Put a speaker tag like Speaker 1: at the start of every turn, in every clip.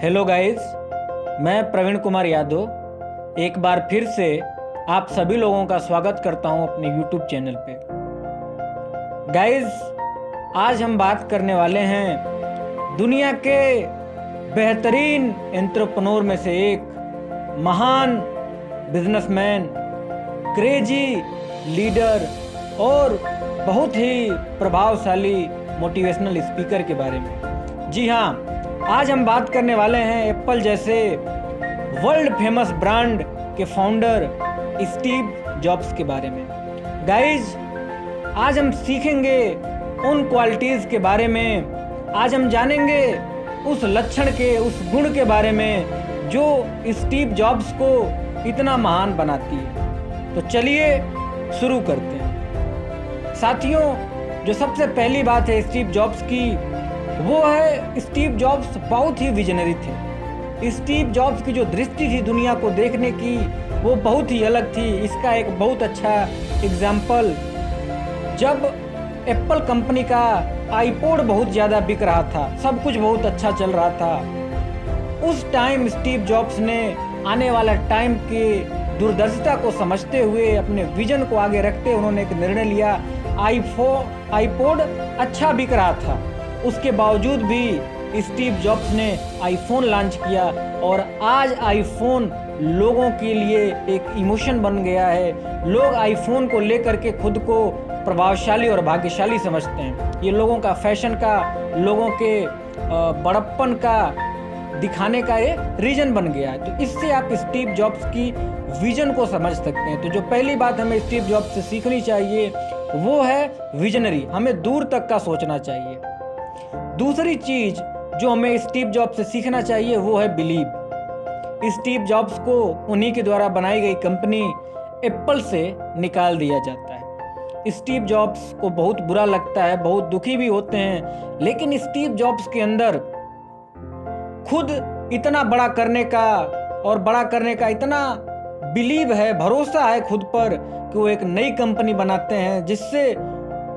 Speaker 1: Hello guys, मैं प्रवीण कुमार यादव एक बार फिर से आप सभी लोगों का स्वागत करता हूं अपने यूट्यूब चैनल पे। गाइस, आज हम बात करने वाले हैं दुनिया के बेहतरीन एंटरप्रेन्योर में से एक महान बिजनेसमैन, क्रेजी लीडर और बहुत ही प्रभावशाली मोटिवेशनल स्पीकर के बारे में। जी हाँ, आज हम बात करने वाले हैं एप्पल जैसे वर्ल्ड फेमस ब्रांड के फाउंडर स्टीव जॉब्स के बारे में। गाइज, आज हम सीखेंगे उन क्वालिटीज़ के बारे में, आज हम जानेंगे उस लक्षण के, उस गुण के बारे में जो स्टीव जॉब्स को इतना महान बनाती है। तो चलिए शुरू करते हैं। साथियों, जो सबसे पहली बात है स्टीव जॉब्स की, वो है स्टीव जॉब्स बहुत ही विजनरी थे। स्टीव जॉब्स की जो दृष्टि थी दुनिया को देखने की, वो बहुत ही अलग थी। इसका एक बहुत अच्छा एग्जाम्पल, जब एप्पल कंपनी का आईपॉड बहुत ज़्यादा बिक रहा था, सब कुछ बहुत अच्छा चल रहा था, उस टाइम स्टीव जॉब्स ने आने वाला टाइम के दूरदर्शिता को समझते हुए, अपने विजन को आगे रखते हुए उन्होंने एक निर्णय लिया। आईपॉड अच्छा बिक रहा था, उसके बावजूद भी स्टीव जॉब्स ने आईफोन लॉन्च किया और आज आईफोन लोगों के लिए एक इमोशन बन गया है। लोग आईफोन को लेकर के खुद को प्रभावशाली और भाग्यशाली समझते हैं। ये लोगों का फैशन का, लोगों के बड़प्पन का दिखाने का ये रीजन बन गया है। तो इससे आप स्टीव जॉब्स की विजन को समझ सकते हैं। तो जो पहली बात हमें स्टीव जॉब्स से सीखनी चाहिए वो है विजनरी, हमें दूर तक का सोचना चाहिए। दूसरी चीज जो हमें स्टीव जॉब्स से सीखना चाहिए वो है बिलीव। स्टीव जॉब्स को उन्हीं के द्वारा बनाई गई कंपनी एप्पल से निकाल दिया जाता है। स्टीव जॉब्स को बहुत बुरा लगता है, बहुत दुखी भी होते हैं, लेकिन स्टीव जॉब्स के अंदर खुद इतना बड़ा करने का और बड़ा करने का इतना बिलीव है, भरोसा है खुद पर कि वो एक नई कंपनी बनाते हैं, जिससे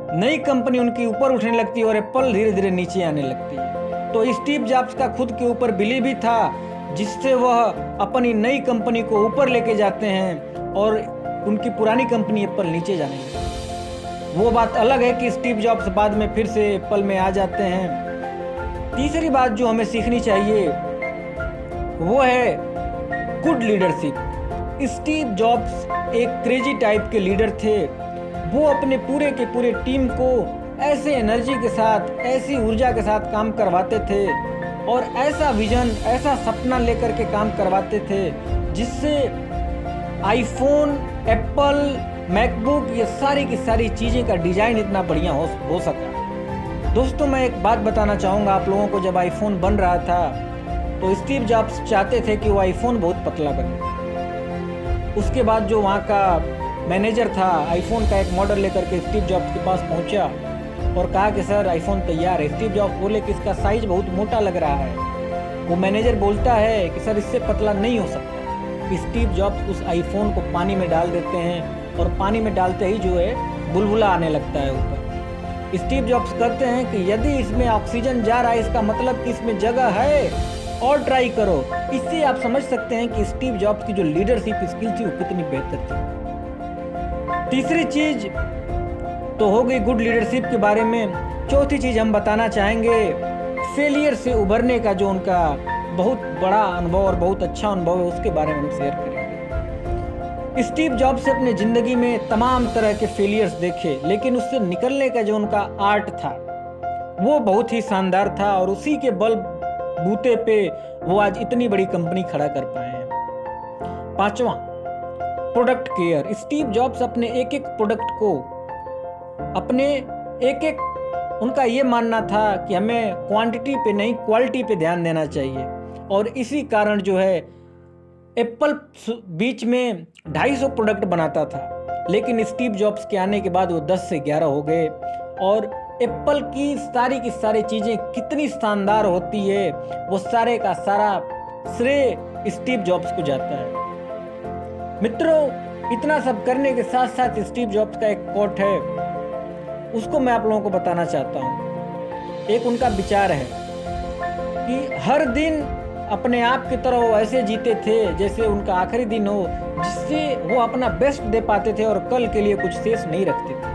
Speaker 1: नई कंपनी उनकी ऊपर उठने लगती है और एप्पल धीरे धीरे नीचे आने लगती है। तो स्टीव जॉब्स का खुद के ऊपर बिलीव भी था, जिससे वह अपनी नई कंपनी को ऊपर लेके जाते हैं और उनकी पुरानी कंपनी एप्पल नीचे जाने लगती है। वो बात अलग है कि स्टीव जॉब्स बाद में फिर से एप्पल में आ जाते हैं। तीसरी बात जो हमें सीखनी चाहिए वो है गुड लीडरशिप। स्टीव जॉब्स एक क्रेजी टाइप के लीडर थे। वो अपने पूरे के पूरे टीम को ऐसे एनर्जी के साथ, ऐसी ऊर्जा के साथ काम करवाते थे और ऐसा विजन, ऐसा सपना लेकर के काम करवाते थे, जिससे आईफोन, एप्पल, मैकबुक, ये सारी की सारी चीज़ें का डिजाइन इतना बढ़िया हो सका। दोस्तों, मैं एक बात बताना चाहूँगा आप लोगों को। जब आईफोन बन रहा था तो स्टीव जॉब्स चाहते थे कि वो आईफोन बहुत पतला बने। उसके बाद जो वहाँ का मैनेजर था, आईफोन का एक मॉडल लेकर के स्टीव जॉब्स के पास पहुंचा और कहा कि सर आईफोन तैयार है। स्टीव जॉब्स बोले कि इसका साइज बहुत मोटा लग रहा है। वो मैनेजर बोलता है कि सर इससे पतला नहीं हो सकता। स्टीव जॉब्स उस आईफोन को पानी में डाल देते हैं और पानी में डालते ही जो है बुलबुला आने लगता है ऊपर। स्टीव जॉब्स कहते हैं कि यदि इसमें ऑक्सीजन जा रहा है, इसका मतलब कि इसमें जगह है और ट्राई करो। इससे आप समझ सकते हैं कि स्टीव जॉब्स की जो लीडरशिप स्किल थी वो कितनी बेहतर थी। तीसरी चीज तो हो गई गुड लीडरशिप के बारे में। चौथी चीज हम बताना चाहेंगे फेलियर से उभरने का जो उनका बहुत बड़ा अनुभव और बहुत अच्छा अनुभव है, उसके बारे में हम शेयर करेंगे। स्टीव जॉब्स से अपने जिंदगी में तमाम तरह के फेलियर्स देखे, लेकिन उससे निकलने का जो उनका आर्ट था वो बहुत ही शानदार था और उसी के बल बूते पे वो आज इतनी बड़ी कंपनी खड़ा कर पाए हैं। पांचवा, प्रोडक्ट केयर। स्टीव जॉब्स अपने एक एक प्रोडक्ट को, अपने एक एक, उनका ये मानना था कि हमें क्वांटिटी पे नहीं क्वालिटी पे ध्यान देना चाहिए। और इसी कारण जो है एप्पल बीच में 250 प्रोडक्ट बनाता था, लेकिन स्टीव जॉब्स के आने के बाद वो 10 से 11 हो गए। और एप्पल की सारी चीज़ें कितनी शानदार होती है, वो सारे का सारा श्रेय स्टीव जॉब्स को जाता है। मित्रों, इतना सब करने के साथ साथ स्टीव जॉब्स का एक कोट है, उसको मैं आप लोगों को बताना चाहता हूँ। एक उनका विचार है कि हर दिन अपने आप की तरह वो ऐसे जीते थे जैसे उनका आखिरी दिन हो, जिससे वो अपना बेस्ट दे पाते थे और कल के लिए कुछ शेष नहीं रखते थे।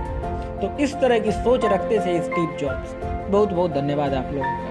Speaker 1: तो इस तरह की सोच रखते थे स्टीव जॉब्स। बहुत बहुत धन्यवाद आप लोगों का।